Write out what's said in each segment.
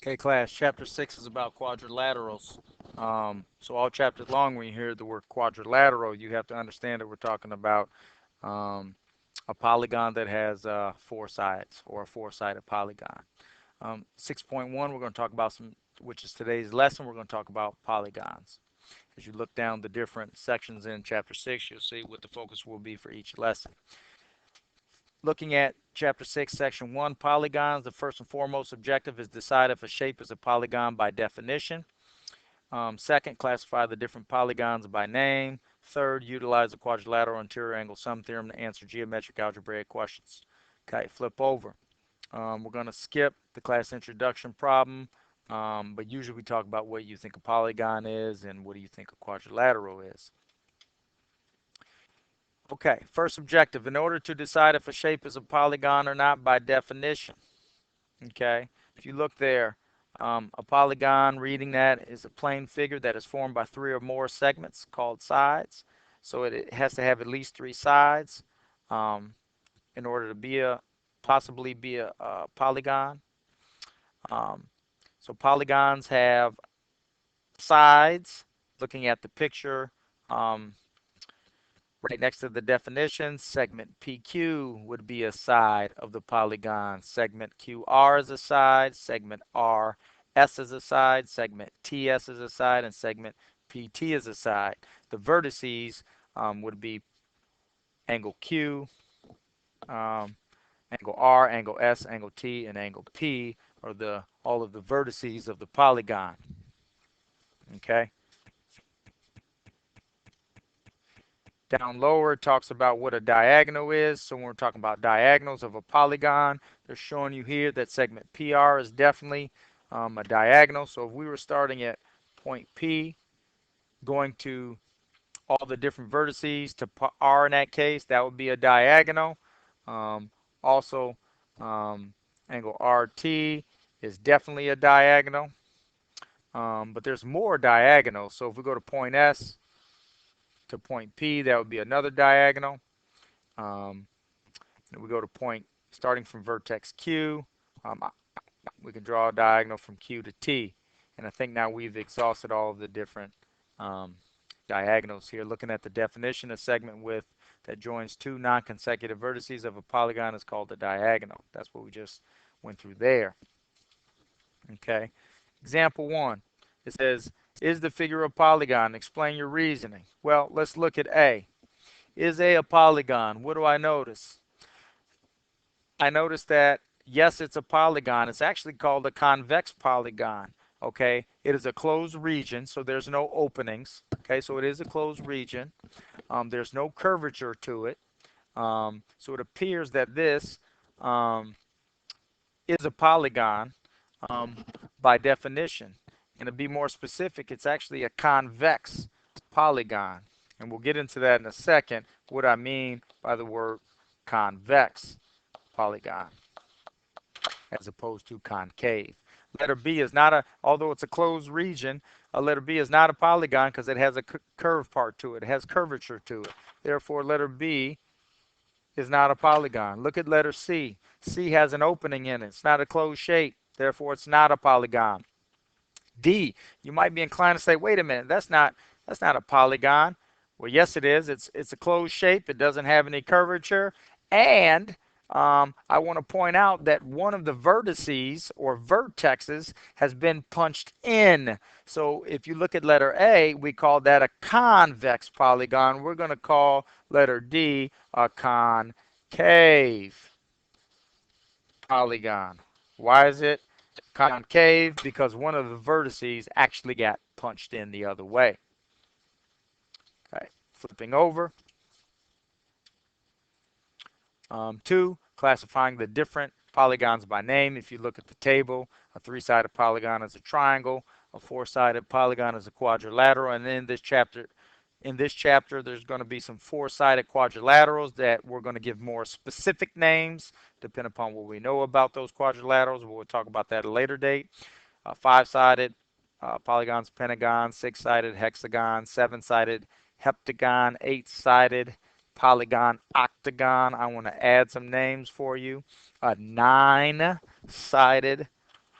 Okay, class, chapter 6 is about quadrilaterals. So all chapter long, when you hear the word quadrilateral, you have to understand that we're talking about um, a polygon that has four sides, or a four-sided polygon. 6.1, we're going to talk about which is today's lesson, we're going to talk about polygons. As you look down the different sections in chapter 6, you'll see what the focus will be for each lesson. Looking at chapter 6, section 1, polygons, the first and foremost objective is decide if a shape is a polygon by definition. Second, classify the different polygons by name. Third, utilize the quadrilateral interior angle sum theorem to answer geometric algebraic questions. Okay, flip over. We're going to skip the class introduction problem, but usually we talk about what you think a polygon is and what do you think a quadrilateral is. Okay, first objective, in order to decide if a shape is a polygon or not by definition. Okay, if you look there, a polygon, reading that, is a plane figure that is formed by three or more segments called sides. So it has to have at least three sides in order to be possibly be a polygon. Um, so polygons have sides. Looking at the picture, um, right next to the definition, segment PQ would be a side of the polygon. Segment QR is a side, segment RS is a side, segment TS is a side, and segment PT is a side. The vertices would be angle Q, um, angle R, angle S, angle T, and angle P are all of the vertices of the polygon. Okay. Down lower, it talks about what a diagonal is. So when we're talking about diagonals of a polygon, they're showing you here that segment PR is definitely a diagonal. So if we were starting at point P, going to all the different vertices to R in that case, that would be a diagonal. Also, angle RT is definitely a diagonal. But there's more diagonals. So if we go to point S to point P, that would be another diagonal. Um, we go to point starting from vertex Q. We can draw a diagonal from Q to T. And I think now we've exhausted all of the different diagonals here. Looking at the definition, a segment width that joins two non-consecutive vertices of a polygon is called a diagonal. That's what we just went through there. Okay. Example 1. It says, is the figure a polygon? Explain your reasoning. Well, let's look at A. Is A a polygon? What do I notice? I notice that, yes, it's a polygon. It's actually called a convex polygon. Okay, it is a closed region, so there's no openings. Okay, so it is a closed region. There's no curvature to it. So it appears that this is a polygon by definition. And to be more specific, it's actually a convex polygon. And we'll get into that in a second, what I mean by the word convex polygon as opposed to concave. Letter B is not although it's a closed region, letter B is not a polygon because it has a curved part to it. It has curvature to it. Therefore, letter B is not a polygon. Look at letter C. C has an opening in it. It's not a closed shape. Therefore, it's not a polygon. D, you might be inclined to say, wait a minute, that's not a polygon. Well, yes, it is. It's a closed shape. It doesn't have any curvature. And I want to point out that one of the vertices or vertexes has been punched in. So if you look at letter A, we call that a convex polygon. We're going to call letter D a concave polygon. Why is it concave? Because one of the vertices actually got punched in the other way. Okay, flipping over. 2, classifying the different polygons by name. If you look at the table, a three-sided polygon is a triangle, a four-sided polygon is a quadrilateral, and in this chapter, there's going to be some four-sided quadrilaterals that we're going to give more specific names, depending upon what we know about those quadrilaterals. We'll talk about that at a later date. Five-sided polygons, pentagon, six-sided hexagon, seven-sided heptagon, eight-sided polygon, octagon. I want to add some names for you. A nine-sided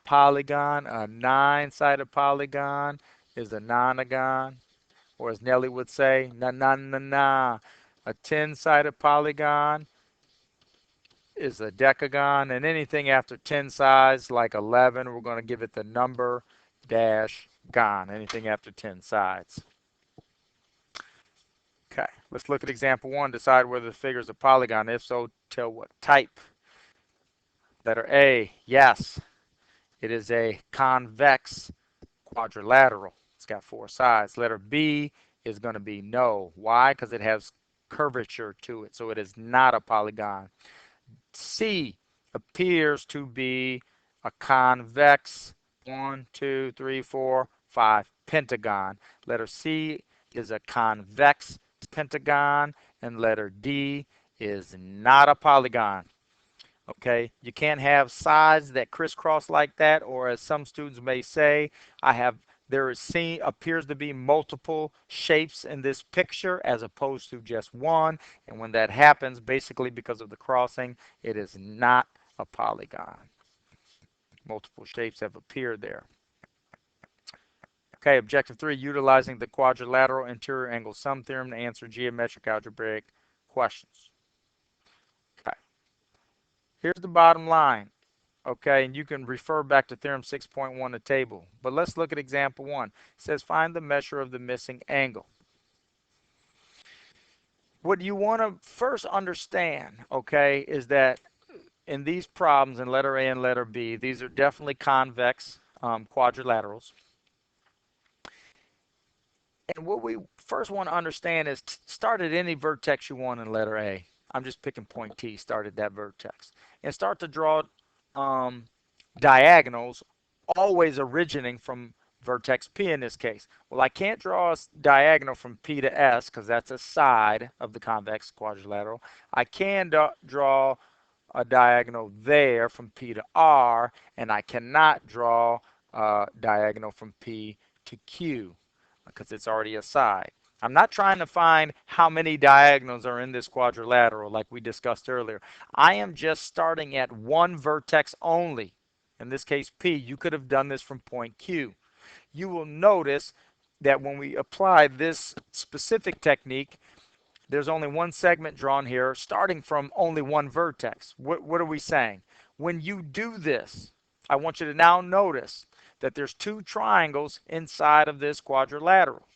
polygon. A 9-sided polygon is a nonagon, or as Nelly would say, na na na na. A 10-sided polygon is a decagon, and anything after 10 sides, like 11, we're going to give it the number dash gon, anything after 10 sides. Okay, let's look at example 1. Decide whether the figure is a polygon. If so, tell what type. Letter A, yes, it is a convex quadrilateral. It's got 4 sides. Letter B is going to be no. Why? Because it has curvature to it, so it is not a polygon. C appears to be a convex 1, 2, 3, 4, 5 pentagon. Letter C is a convex pentagon, and letter D is not a polygon. Okay, you can't have sides that crisscross like that, or as some students may say, there appears to be multiple shapes in this picture as opposed to just one, and when that happens, basically because of the crossing, it is not a polygon. Multiple shapes have appeared there. Okay, objective 3, utilizing the quadrilateral interior angle sum theorem to answer geometric algebraic questions. Okay, here's the bottom line. Okay, and you can refer back to theorem 6.1, the table. But let's look at example 1. It says find the measure of the missing angle. What you want to first understand, okay, is that in these problems in letter A and letter B, these are definitely convex quadrilaterals. And what we first want to understand is start at any vertex you want in letter A. I'm just picking point T, start at that vertex. And start to draw diagonals always originating from vertex P in this case. Well, I can't draw a diagonal from P to S because that's a side of the convex quadrilateral. I can draw a diagonal there from P to R, and I cannot draw a diagonal from P to Q because it's already a side. I'm not trying to find how many diagonals are in this quadrilateral like we discussed earlier. I am just starting at one vertex only. In this case, P. You could have done this from point Q. You will notice that when we apply this specific technique, there's only one segment drawn here, starting from only one vertex. What are we saying? When you do this, I want you to now notice that there's two triangles inside of this quadrilateral.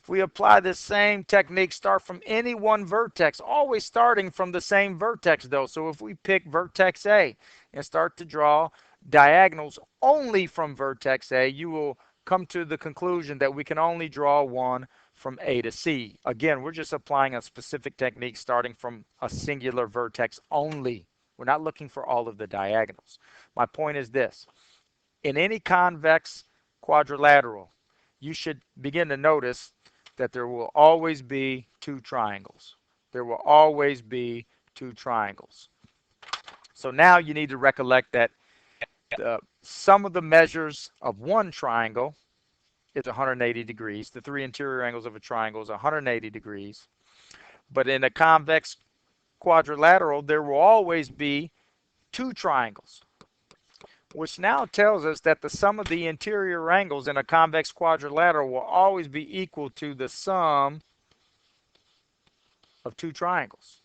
If we apply this same technique, start from any one vertex, always starting from the same vertex though. So if we pick vertex A and start to draw diagonals only from vertex A, you will come to the conclusion that we can only draw one from A to C. Again, we're just applying a specific technique starting from a singular vertex only. We're not looking for all of the diagonals. My point is this. In any convex quadrilateral, you should begin to notice that there will always be two triangles. There will always be two triangles. So now you need to recollect that the sum of the measures of one triangle is 180 degrees. The three interior angles of a triangle is 180 degrees. But in a convex quadrilateral, there will always be two triangles, which now tells us that the sum of the interior angles in a convex quadrilateral will always be equal to the sum of two triangles.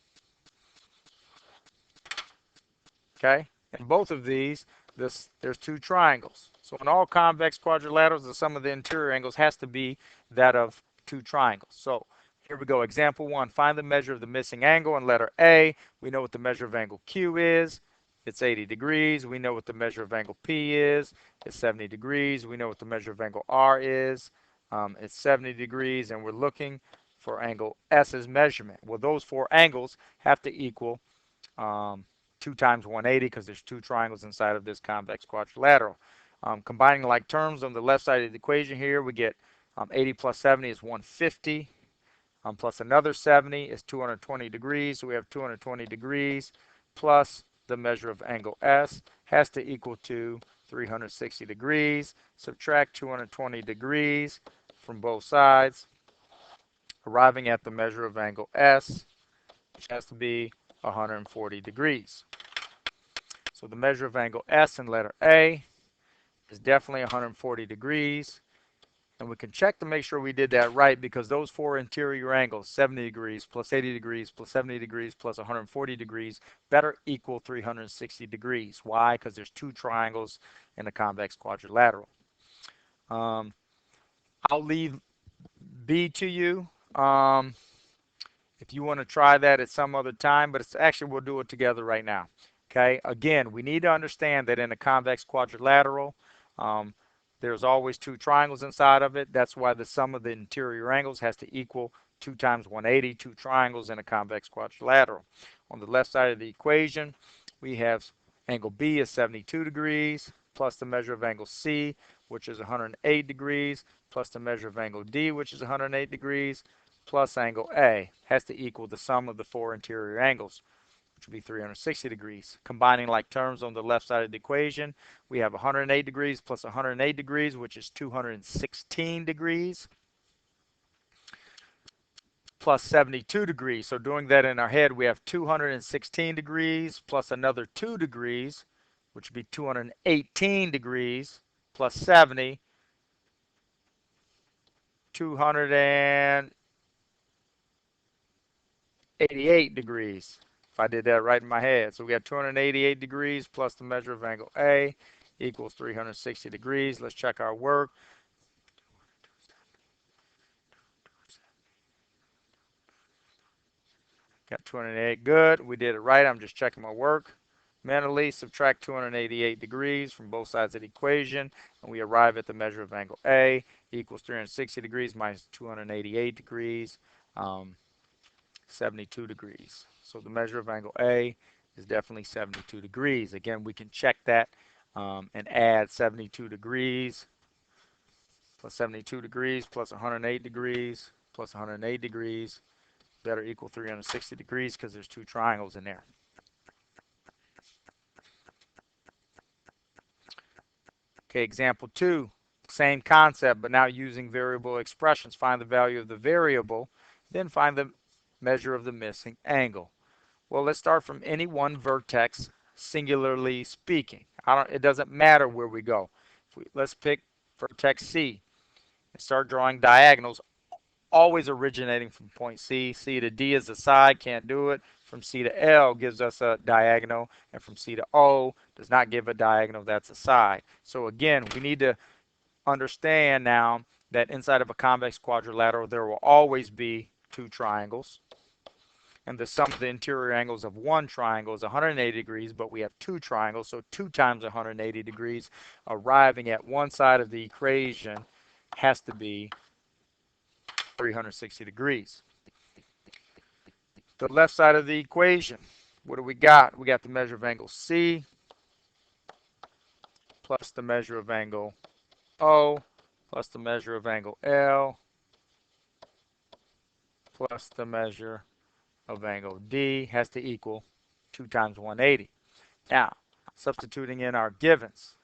Okay? In both of these, there's two triangles. So in all convex quadrilaterals, the sum of the interior angles has to be that of two triangles. So here we go. Example 1. Find the measure of the missing angle in letter A. We know what the measure of angle Q is. It's 80 degrees. We know what the measure of angle P is. It's 70 degrees. We know what the measure of angle R is. It's 70 degrees. And we're looking for angle S's measurement. Well, those four angles have to equal 2 times 180 because there's two triangles inside of this convex quadrilateral. Combining like terms on the left side of the equation here, we get 80 plus 70 is 150. Plus another 70 is 220 degrees. So we have 220 degrees plus the measure of angle S has to equal to 360 degrees. Subtract 220 degrees from both sides, arriving at the measure of angle S, which has to be 140 degrees. So the measure of angle S in letter A is definitely 140 degrees. And we can check to make sure we did that right because those four interior angles, 70 degrees plus 80 degrees plus 70 degrees plus 140 degrees, better equal 360 degrees. Why? Because there's two triangles in the convex quadrilateral. Um, I'll leave B to you. If you want to try that at some other time, but it's actually we'll do it together right now. Okay. Again, we need to understand that in a convex quadrilateral, um, there's always two triangles inside of it. That's why the sum of the interior angles has to equal 2 times 180, two triangles in a convex quadrilateral. On the left side of the equation, we have angle B is 72 degrees plus the measure of angle C, which is 108 degrees, plus the measure of angle D, which is 108 degrees, plus angle A has to equal the sum of the four interior angles, which would be 360 degrees. Combining like terms on the left side of the equation, we have 108 degrees plus 108 degrees, which is 216 degrees, plus 72 degrees. So doing that in our head, we have 216 degrees plus another 2 degrees, which would be 218 degrees, plus 70, 288 degrees. If I did that right in my head. So we got 288 degrees plus the measure of angle A equals 360 degrees. Let's check our work. Got 288. Good. We did it right. I'm just checking my work. Mentally subtract 288 degrees from both sides of the equation, and we arrive at the measure of angle A equals 360 degrees minus 288 degrees, 72 degrees. So the measure of angle A is definitely 72 degrees. Again, we can check that and add 72 degrees plus 72 degrees plus 108 degrees plus 108 degrees better equal 360 degrees because there's two triangles in there. Okay, example 2, same concept, but now using variable expressions. Find the value of the variable, then find the measure of the missing angle. Well, let's start from any one vertex, singularly speaking. It doesn't matter where we go. Let's pick vertex C and start drawing diagonals, always originating from point C. C to D is a side, can't do it. From C to L gives us a diagonal, and from C to O does not give a diagonal, that's a side. So again, we need to understand now that inside of a convex quadrilateral there will always be two triangles, and the sum of the interior angles of one triangle is 180 degrees, but we have two triangles, so 2 times 180 degrees, arriving at one side of the equation has to be 360 degrees. The left side of the equation, what do we got? We got the measure of angle C plus the measure of angle O plus the measure of angle L plus the measure of angle D has to equal 2 times 180. Now, substituting in our givens,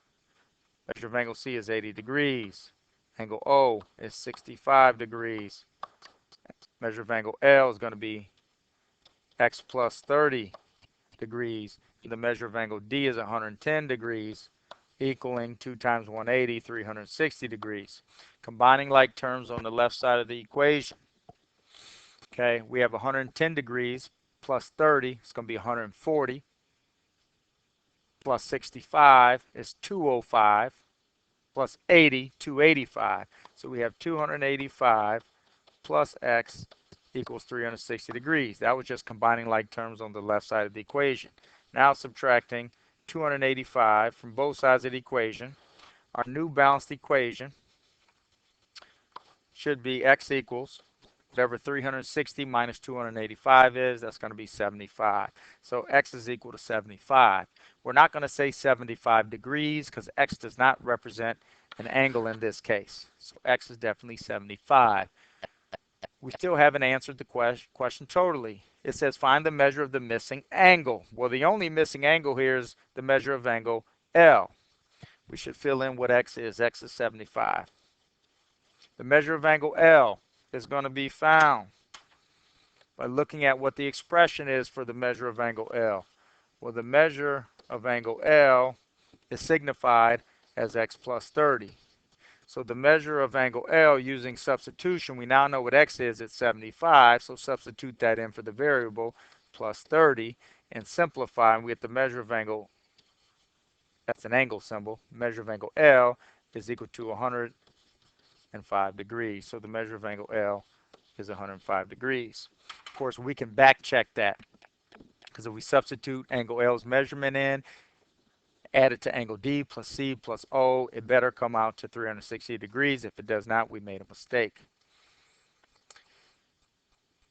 measure of angle C is 80 degrees. Angle O is 65 degrees. Measure of angle L is going to be x plus 30 degrees. The measure of angle D is 110 degrees, equaling 2 times 180, 360 degrees. Combining like terms on the left side of the equation. Okay, we have 110 degrees plus 30, it's going to be 140, plus 65 is 205, plus 80, 285. So we have 285 plus x equals 360 degrees. That was just combining like terms on the left side of the equation. Now subtracting 285 from both sides of the equation. Our new balanced equation should be x equals whatever 360 minus 285 is, that's going to be 75. So x is equal to 75. We're not going to say 75 degrees because x does not represent an angle in this case. So x is definitely 75. We still haven't answered the question totally. It says find the measure of the missing angle. Well, the only missing angle here is the measure of angle L. We should fill in what x is. X is 75. The measure of angle L is going to be found by looking at what the expression is for the measure of angle L. Well, the measure of angle L is signified as x plus 30. So the measure of angle L using substitution, we now know what x is at 75, so substitute that in for the variable, plus 30, and simplify, and we get the measure of angle, that's an angle symbol, measure of angle L is equal to 105 degrees. So the measure of angle L is 105 degrees. Of course, we can back check that, because if we substitute angle L's measurement in, add it to angle D plus C plus O, it better come out to 360 degrees. If it does not, we made a mistake.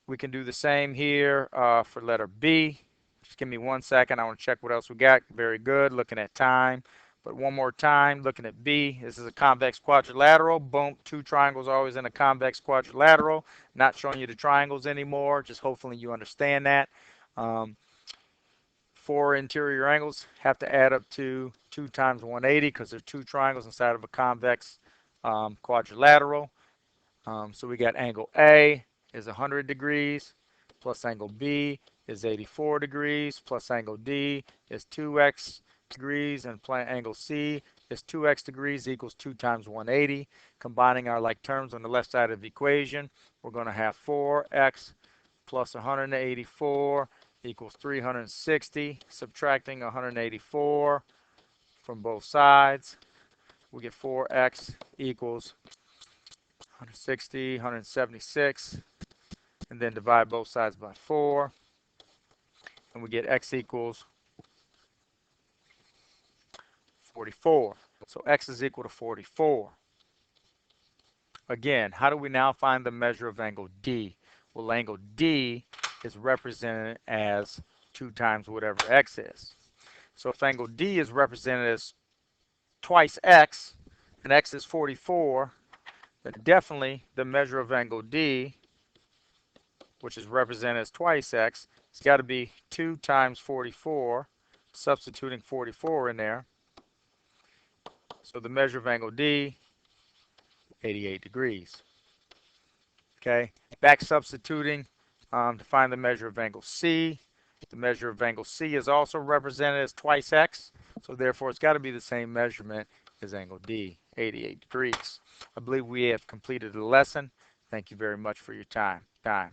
We can do the same here for letter B. Just give me 1 second. I want to check what else we got. Very good. Looking at time. But one more time, looking at B. This is a convex quadrilateral. Boom, 2 triangles always in a convex quadrilateral. Not showing you the triangles anymore. Just hopefully you understand that. 4 interior angles have to add up to 2 times 180 because there's 2 triangles inside of a convex quadrilateral. So we got angle A is 100 degrees, plus angle B is 84 degrees, plus angle D is 2x degrees, and angle C is 2x degrees equals 2 times 180. Combining our like terms on the left side of the equation, we're going to have 4x plus 184 equals 360. Subtracting 184 from both sides, we get 4x equals 160, 176, and then divide both sides by 4, and we get x equals 44. So x is equal to 44. Again, how do we now find the measure of angle D? Well, angle D is represented as 2 times whatever x is. So if angle D is represented as twice x, and x is 44, then definitely the measure of angle D, which is represented as twice x, it's got to be 2 times 44, substituting 44 in there. So the measure of angle D, 88 degrees. Okay, back substituting to find the measure of angle C. The measure of angle C is also represented as twice x, so therefore it's got to be the same measurement as angle D, 88 degrees. I believe we have completed the lesson. Thank you very much for your time.